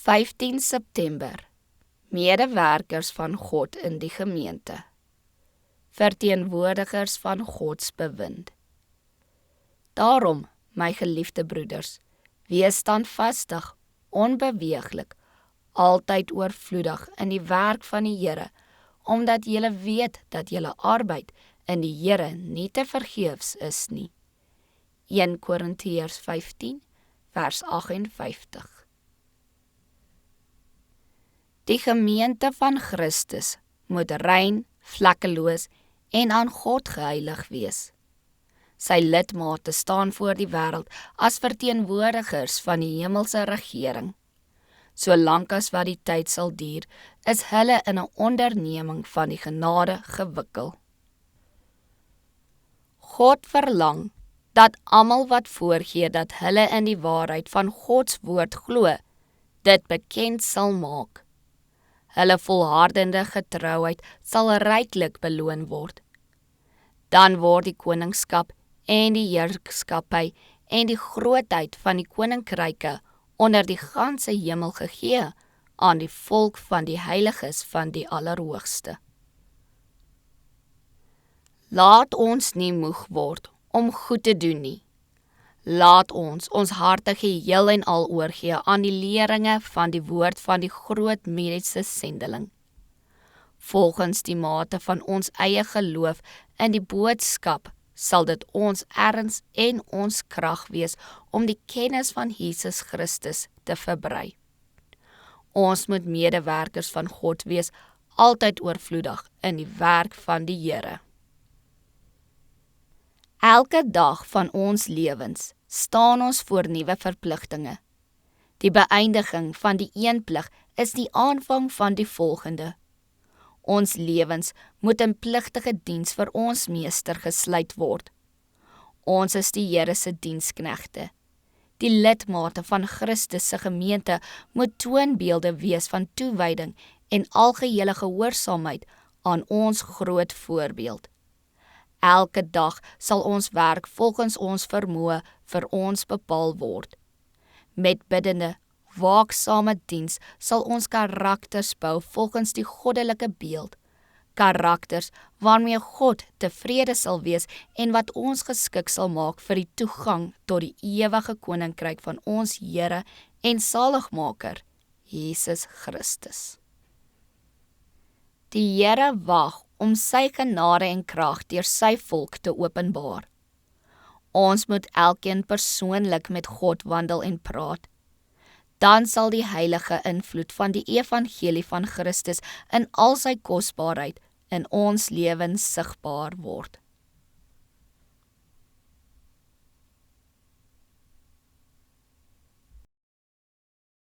15 September. Medewerkers van God in die gemeente. Verteenwoordigers van Gods bewind. Daarom, my geliefde broeders, wees standvastig, onbeweeglik, altyd oorvloedig in die werk van die Here, omdat julle weet dat julle arbeid in die Here nie te vergeefs is nie. 1 Korintiërs 15, vers 58. Die gemeente van Christus moet rein, vlekkeloos en aan God geheilig wees. Sy lidmate staan voor die wêreld as verteenwoordigers van die hemelse regering. Solank as wat die tyd sal duur, is hulle in 'n onderneming van die genade gewikkel. God verlang dat almal wat voorgee dat hulle in die waarheid van Gods woord glo, dit bekend sal maak. Hulle volhardende getrouheid sal ryklik beloon word. Dan word die koningskap en die heerskappy en die grootheid van die koninkryke onder die ganse hemel gegee aan die volk van die heiliges van die Allerhoogste. Laat ons nie moeg word om goed te doen nie. Laat ons harte geheel en al oorgee aan die leringe van die woord van die groot mediese sendeling. Volgens die mate van ons eie geloof in die boodskap sal dit ons erns en ons krag wees om die kennis van Jesus Christus te verbrei. Ons moet medewerkers van God wees, altyd oorvloedig in die werk van die Here. Elke dag van ons lewens staan ons voor nuwe verpligtinge. Die beëindiging van die een plig is die aanvang van die volgende. Ons lewens moet in pligtige diens vir ons meester gesluit word. Ons is die Here se diensknegte. Die lidmate van Christus se gemeente moet toonbeelde wees van toewyding en algehele gehoorsaamheid aan ons groot voorbeeld. Elke dag sal ons werk volgens ons vermoë vir ons bepaal word. Met biddende, waaksame diens sal ons karakters bou volgens die goddelike beeld. Karakters waarmee God tevrede sal wees en wat ons geskik sal maak vir die toegang tot die ewige koninkryk van ons Here en Saligmaker, Jesus Christus. Die Here wag om sy genade en krag deur sy volk te openbaar. Ons moet elkeen persoonlik met God wandel en praat. Dan sal die heilige invloed van die evangelie van Christus in al sy kosbaarheid in ons lewens sigbaar word.